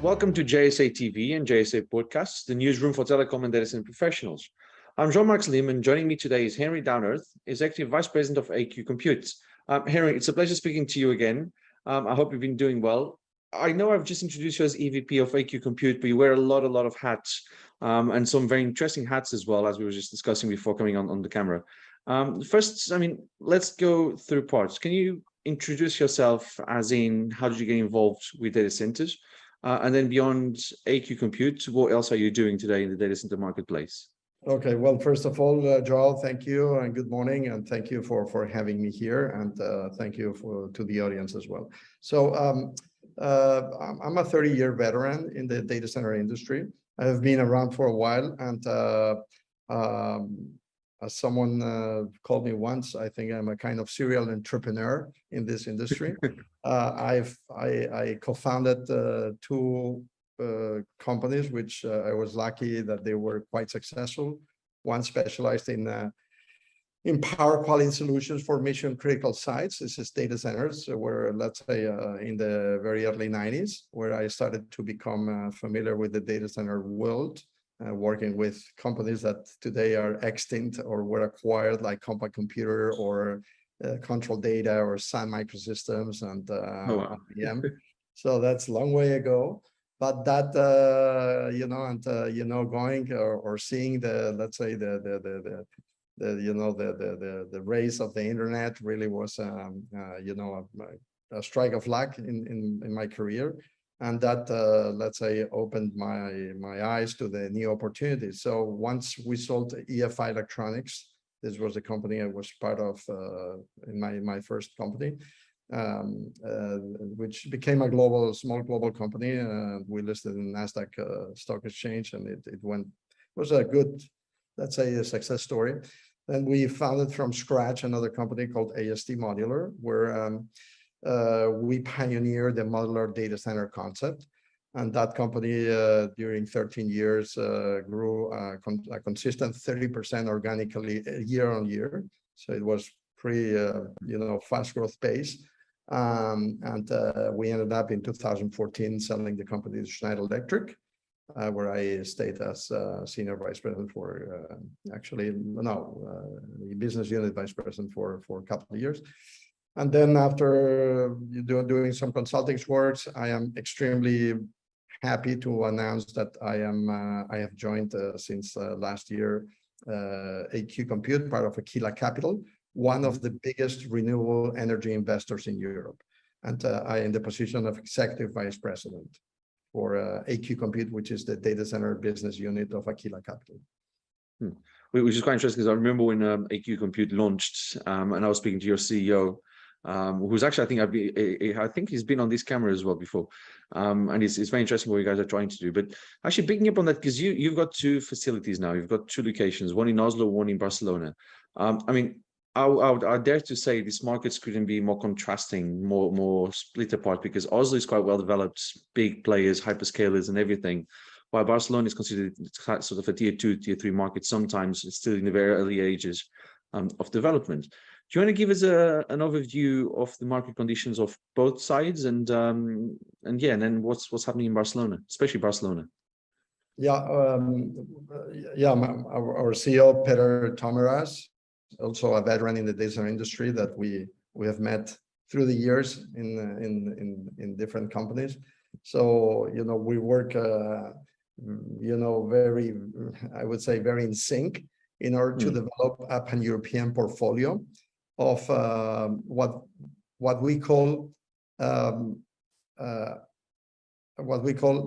Welcome to JSA TV and JSA Podcasts, the newsroom for telecom and data center professionals. I'm Jean-Marc Slim, and joining me today is Henry Daunert, Executive Vice President of AQ Compute. Henry, it's a pleasure speaking to you again. I hope you've been doing well. I know I've just introduced you as EVP of AQ Compute, but you wear a lot of hats, and some very interesting hats as well, as we were just discussing before coming on the camera. First, let's go through parts. Can you introduce yourself, as in how did you get involved with data centers? And then beyond AQ Compute, what else are you doing today in the data center marketplace? Okay, well, first of all, Joel, thank you and good morning, and thank you for having me here, and thank you to the audience as well. So I'm a 30-year veteran in the data center industry. I have been around for a while, and as someone called me once, I think I'm a kind of serial entrepreneur in this industry. I co-founded two companies, which I was lucky that they were quite successful. One specialized in power quality solutions for mission critical sites. This is data centers, where, let's say, in the very early 90s, where I started to become familiar with the data center world, working with companies that today are extinct or were acquired, like Compact Computer or Control Data or Sun Microsystems and IBM. So that's a long way ago. But that going or seeing the, let's say, the rise of the internet really was a strike of luck in my career, and that let's say opened my eyes to the new opportunities. So once we sold EFI Electronics, this was a company I was part of in my first company, which became a small global company. We listed in NASDAQ stock exchange, and it was a good, let's say, a success story. Then we founded from scratch another company called AST Modular, where we pioneered the modular data center concept. And that company, during 13 years, grew a consistent 30% organically year on year. So it was pretty, fast growth pace. And we ended up in 2014 selling the company to Schneider Electric, where I stayed as senior vice president for, business unit vice president for a couple of years. And then after doing some consulting works, I am extremely happy to announce that I have joined since last year AQ Compute, part of Aquila Capital, one of the biggest renewable energy investors in Europe. And I am in the position of executive vice president for AQ Compute, which is the data center business unit of Aquila Capital. Which is quite interesting, because I remember when AQ Compute launched, and I was speaking to your CEO, who's actually, I think he's been on this camera as well before, and it's very interesting what you guys are trying to do. But actually, picking up on that, because you've got two facilities now, you've got two locations, one in Oslo, one in Barcelona. I dare to say this markets couldn't be more contrasting, more split apart, because Oslo is quite well developed, big players, hyperscalers, and everything, while Barcelona is considered sort of a tier 2, tier 3 market. Sometimes it's still in the very early ages of development. Do you want to give us an overview of the market conditions of both sides, and then what's happening in Barcelona, especially Barcelona? Our CEO Peter Tomeras, also a veteran in the data center industry that we have met through the years in different companies. So we work very, I would say, very in sync in order to develop a pan-European portfolio of what we call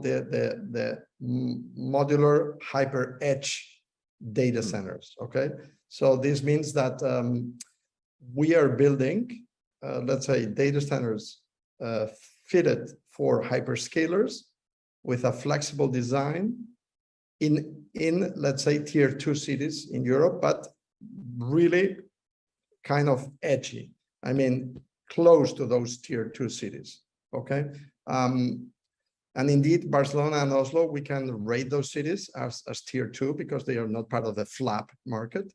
the modular hyper edge data centers. Okay, so this means that we are building, let's say, data centers fitted for hyperscalers with a flexible design in let's say tier 2 cities in Europe, but really kind of edgy. I mean, close to those tier 2 cities. Okay. And indeed, Barcelona and Oslo, we can rate those cities as tier 2 because they are not part of the FLAP market.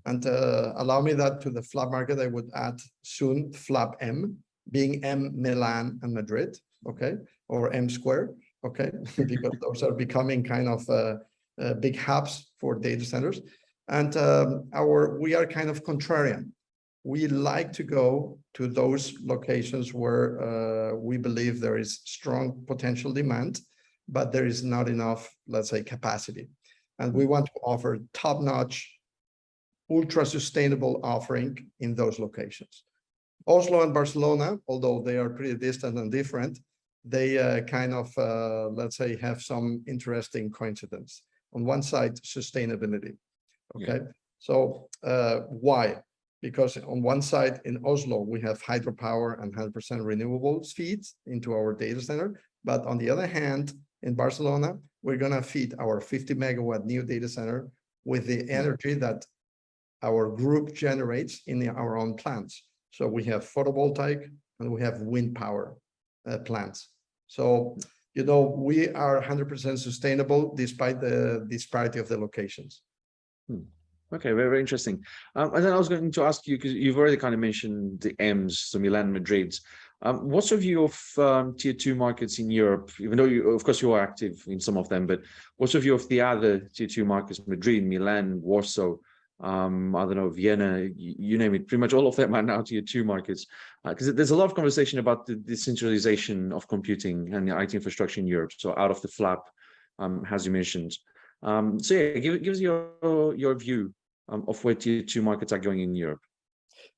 And allow me that to the FLAP market, I would add soon FLAP M, being M, Milan, and Madrid, okay, or M square. okay, because those are becoming kind of big hubs for data centers. And we are kind of contrarian. We like to go to those locations where we believe there is strong potential demand, but there is not enough, let's say, capacity. And we want to offer top-notch, ultra-sustainable offering in those locations. Oslo and Barcelona, although they are pretty distant and different, they kind of, let's say, have some interesting coincidence. On one side, sustainability, okay? Yeah. So why? Because on one side in Oslo, we have hydropower and 100% renewables feeds into our data center. But on the other hand, in Barcelona, we're gonna feed our 50 megawatt new data center with the energy that our group generates in our own plants. So we have photovoltaic and we have wind power plants. So, you know, we are 100% sustainable despite the disparity of the locations. Okay, very, very interesting. And then I was going to ask you, because you've already kind of mentioned the M's, so Milan, Madrid. What's your view of tier 2 markets in Europe? Even though you, of course, you are active in some of them, but what's your view of the other tier 2 markets, Madrid, Milan, Warsaw, I don't know, Vienna, you name it, pretty much all of them are now tier 2 markets. Because there's a lot of conversation about the decentralization of computing and the IT infrastructure in Europe. So out of the flap, as you mentioned. So yeah, give us your view of where tier 2 markets are going in Europe.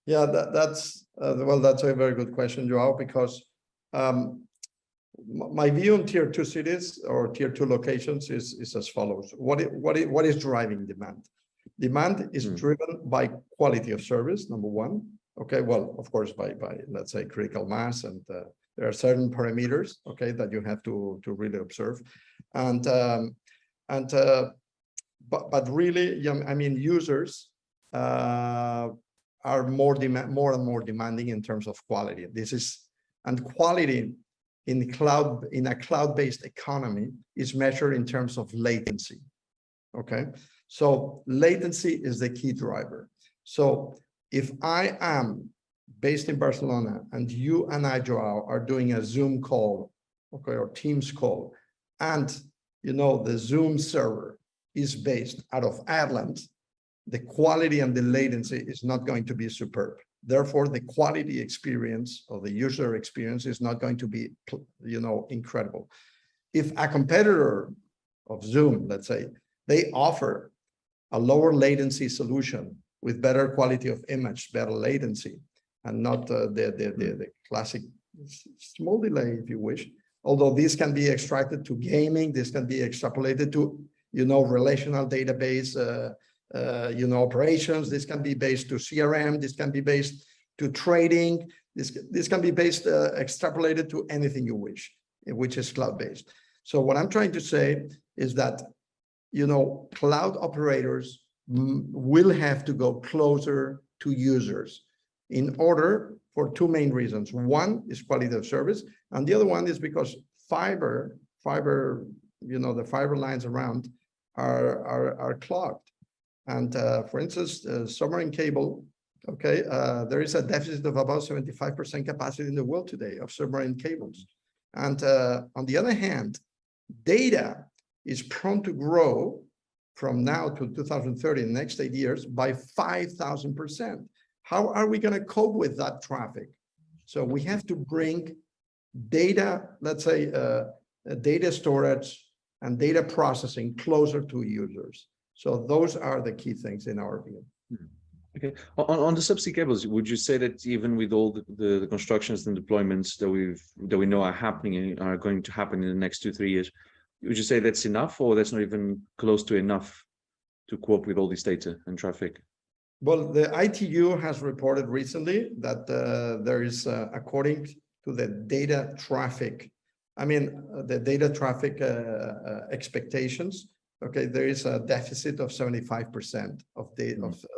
Yeah, that's well, that's a very good question, Joao, because my view on tier 2 cities or tier 2 locations is as follows. What is driving demand? Demand is driven by quality of service, number one. Okay, well, of course, by let's say critical mass, and there are certain parameters, okay, that you have to really observe, but really, I mean, users are more and more demanding in terms of quality. And quality in a cloud-based economy is measured in terms of latency. Okay, so latency is the key driver. So if I am based in Barcelona and you and I, Joao, are doing a Zoom call, okay, or Teams call, and you know the Zoom server is based out of Ireland, the quality and the latency is not going to be superb. Therefore, the quality experience or the user experience is not going to be, you know, incredible. If a competitor of Zoom, let's say, they offer a lower latency solution with better quality of image, better latency, and not the classic small delay, if you wish. Although this can be extracted to gaming, this can be extrapolated to, you know, relational database, you know, operations. This can be based to CRM. This can be based to trading. This can be based, extrapolated to anything you wish, which is cloud-based. So what I'm trying to say is that, you know, cloud operators will have to go closer to users in order for two main reasons. One is quality of service, and the other one is because fiber, you know, the fiber lines around are clogged. And for instance, submarine cable, okay, there is a deficit of about 75% capacity in the world today of submarine cables. And on the other hand, data is prone to grow from now to 2030, the next 8 years, by 5,000%. How are we going to cope with that traffic? So we have to bring data, let's say, data storage and data processing closer to users. So those are the key things in our view. Okay. On the subsea cables, would you say that even with all the constructions and deployments that we know are happening and are going to happen in the next 2-3 years, would you say that's enough, or that's not even close to enough to cope with all this data and traffic? Well, the ITU has reported recently that there is, according to the data traffic, I mean, the data traffic expectations, okay, there is a deficit of 75% of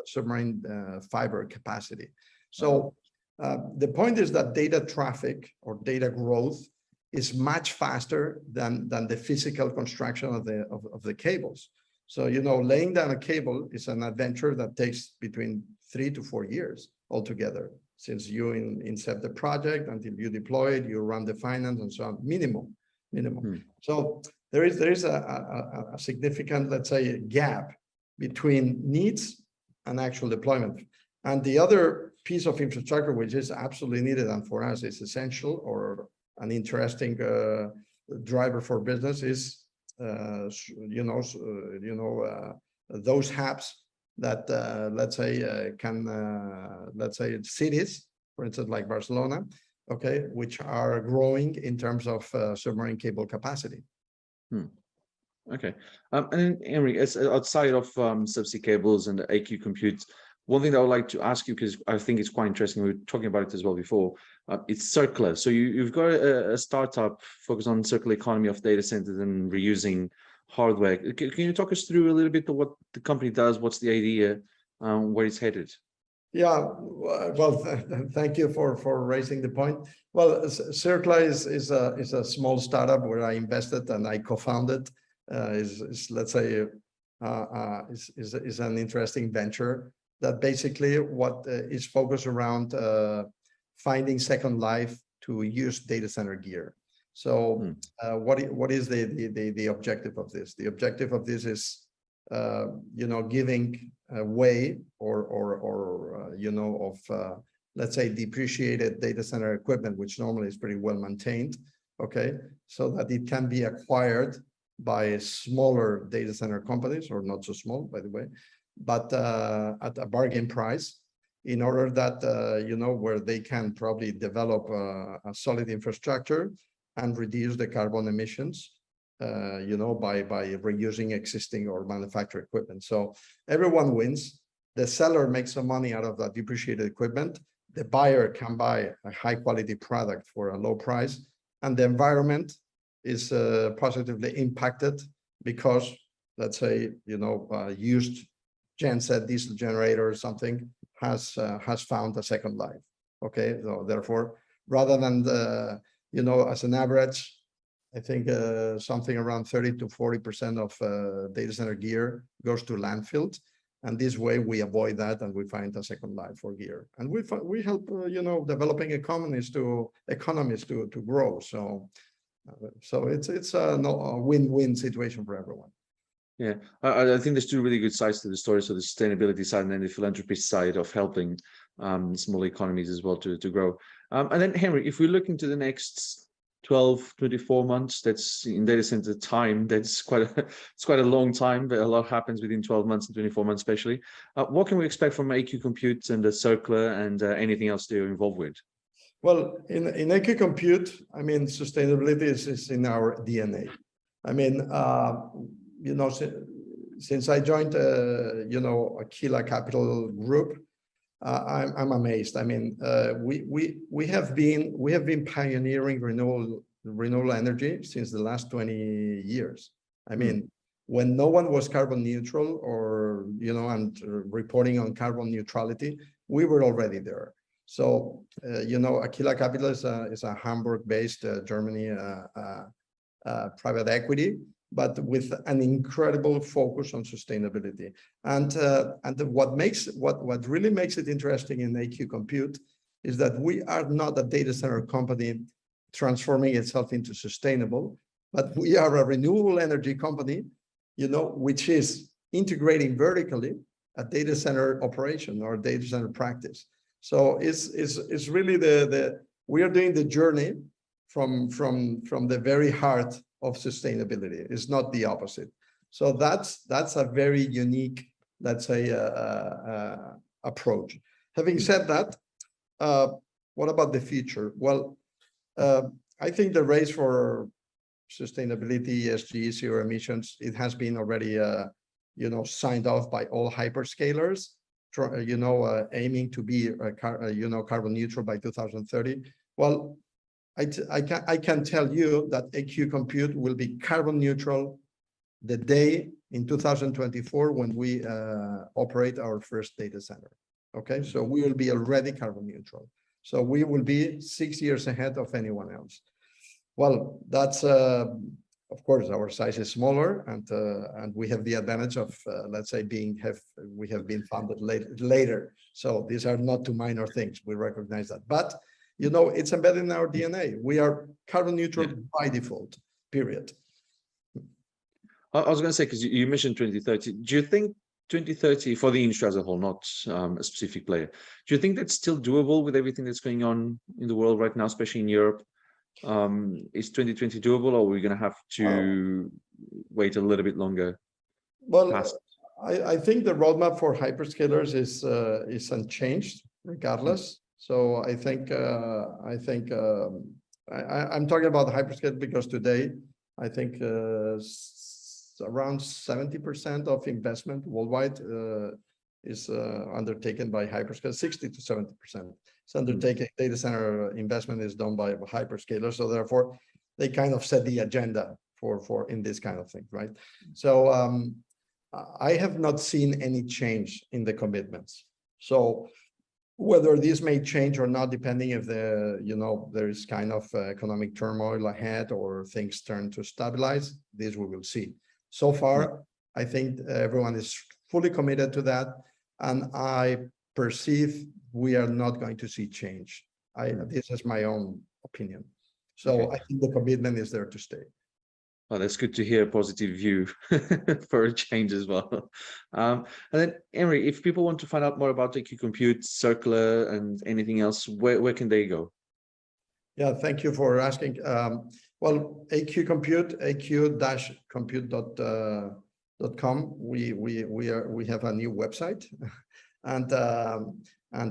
submarine fiber capacity. So the point is that data traffic or data growth is much faster than the physical construction of the cables. So, you know, laying down a cable is an adventure that takes between 3 to 4 years altogether, since you incept the project until you deploy it, you run the finance and so on, minimum. minimum. Hmm. So there is a significant, let's say, gap between needs and actual deployment. And the other piece of infrastructure, which is absolutely needed and for us is essential or an interesting driver for business, is those hubs that let's say cities, for instance, like Barcelona, okay, which are growing in terms of submarine cable capacity. Hmm. Okay. And then, Henry, as outside of subsea cables and the AQ compute, one thing that I would like to ask you, because I think it's quite interesting, we were talking about it as well before, it's Cirkla. So you've got a startup focused on circular economy of data centers and reusing hardware. Can you talk us through a little bit of what the company does, what's the idea, where it's headed? Yeah, well, thank you for raising the point. Well, Cirkla is a small startup where I invested and I co-founded. Let's say is an interesting venture that basically what is focused around finding second life to use data center gear. So what is the objective of this? The objective of this is giving a way let's say depreciated data center equipment, which normally is pretty well maintained, okay, so that it can be acquired by smaller data center companies, or not so small, by the way, but at a bargain price, in order that where they can probably develop a solid infrastructure and reduce the carbon emissions by reusing existing or manufactured equipment. So everyone wins. The seller makes some money out of that depreciated equipment. The buyer can buy a high quality product for a low price, and the environment is positively impacted because, let's say, used genset diesel generator or something has found a second life. Okay, so therefore, rather than as an average, I think something around 30 to 40% of data center gear goes to landfills, and this way we avoid that and we find a second life for gear, and we help developing economies to grow. So it's a win-win situation for everyone. Yeah, I think there's two really good sides to the story. So the sustainability side and then the philanthropy side of helping small economies as well to grow. And then, Henry, if we look into the next 12, 24 months, that's in data center time, that's it's quite a long time, but a lot happens within 12 months and 24 months, especially. What can we expect from AQ Compute and the Cirkla and anything else they're involved with? Well, in AQ Compute, I mean, sustainability is in our DNA. I mean, since I joined, Aquila Capital Group, I'm amazed. I mean, we have been pioneering renewable energy since the last 20 years. I mean, when no one was carbon neutral or and reporting on carbon neutrality, we were already there. So Aquila Capital is a Hamburg-based Germany private equity, but with an incredible focus on sustainability. And what really makes it interesting in AQ Compute is that we are not a data center company transforming itself into sustainable, but we are a renewable energy company, which is integrating vertically a data center operation or data center practice. So it's really we are doing the journey from the very heart of sustainability. It's not the opposite. So that's a very unique, let's say, approach. Having said that, what about the future? Well, I think the race for sustainability, ESG, zero emissions, it has been already, signed off by all hyperscalers, aiming to be, carbon neutral by 2030. Well, I can tell you that AQ Compute will be carbon neutral the day in 2024 when we operate our first data center. Okay, so we will be already carbon neutral. So we will be 6 years ahead of anyone else. Well, that's of course our size is smaller, and we have the advantage of let's say we have been founded later. So these are not two minor things. We recognize that, but it's embedded in our DNA. We are carbon neutral by default. period. I was going to say, because you mentioned 2030, do you think 2030 for the industry as a whole, not a specific player, do you think that's still doable with everything that's going on in the world right now, especially in Europe? Is 2020 doable, or are we going to have to wait a little bit longer? Well, I think the roadmap for hyperscalers is unchanged regardless. So I think I'm talking about the hyperscale because today I think around 70% of investment worldwide is undertaken by hyperscale. 60 to 70% is undertaken. Data center investment is done by hyperscalers, so therefore they kind of set the agenda for in this kind of thing, right? So I have not seen any change in the commitments. So whether this may change or not, depending if there is kind of economic turmoil ahead or things turn to stabilize, this we will see. So far, I think everyone is fully committed to that, and I perceive we are not going to see change. This is my own opinion. So I think the commitment is there to stay. Well, that's good to hear a positive view for a change as well. And then, Henry, if people want to find out more about AQ Compute, Cirkla, and anything else, where can they go? Yeah, thank you for asking. Well, AQ Compute, aq-compute.com. We have a new website, and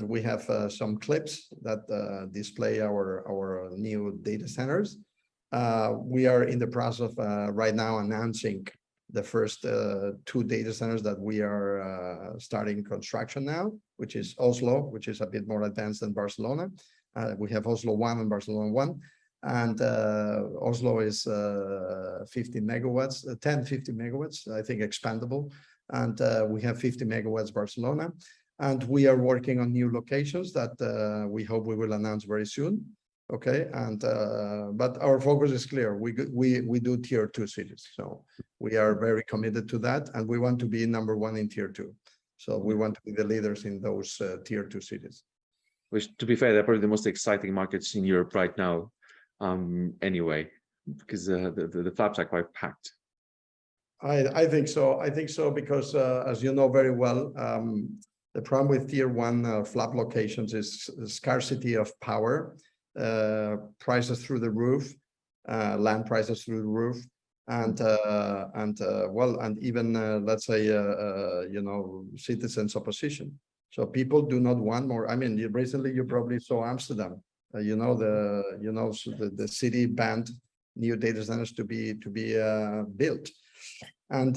we have some clips that display our new data centers. We are in the process of right now announcing the first 2 data centers that we are starting construction now, which is Oslo, which is a bit more advanced than Barcelona. We have Oslo 1 and Barcelona 1, and Oslo is 50 megawatts, 50 megawatts, I think expandable. And we have 50 megawatts Barcelona, and we are working on new locations that we hope we will announce very soon. Okay, and but our focus is clear. We do tier 2 cities, so we are very committed to that, and we want to be number 1 in tier 2. So we want to be the leaders in those tier 2 cities. Which, to be fair, they're probably the most exciting markets in Europe right now, anyway, because the fabs are quite packed. I think so. I think so because, as you know very well, the problem with tier 1 flap locations is scarcity of power. Prices through the roof, land prices through the roof, and even let's say citizens' opposition. So people do not want more. I mean, recently you probably saw Amsterdam. The city banned new data centers to be built, and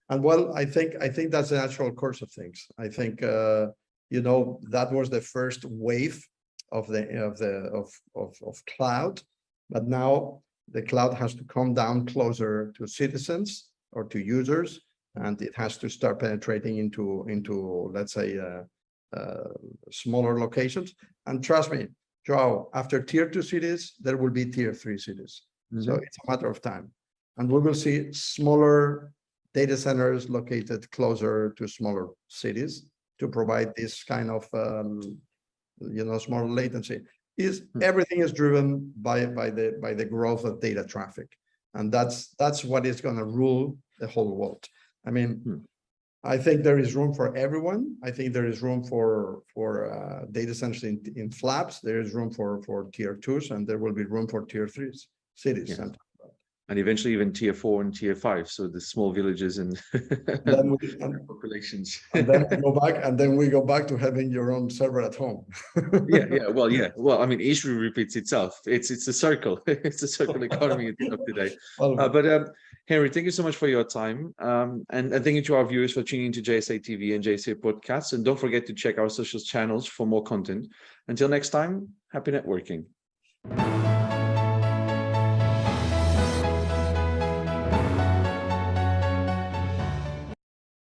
well, I think that's a natural course of things. I think that was the first wave of cloud, but now the cloud has to come down closer to citizens or to users, and it has to start penetrating into let's say smaller locations. And trust me, Joao, after tier 2 cities, there will be tier 3 cities. So it's a matter of time, and we will see smaller data centers located closer to smaller cities to provide this kind of smaller latency. Everything is driven by the growth of data traffic, and that's what is going to rule the whole world. I mean, I think there is room for everyone. I think there is room for data centers in flaps. There is room for tier 2s, and there will be room for tier 3s cities. Yeah. And eventually even tier 4 and tier 5, so the small villages and populations. And then we go back to having your own server at home. Well, I mean, history repeats itself. It's a circle. It's a circle economy at the end of the day. But Henry, thank you so much for your time, and thank you to our viewers for tuning into JSA TV and JSA podcasts. And don't forget to check our social channels for more content. Until next time, happy networking.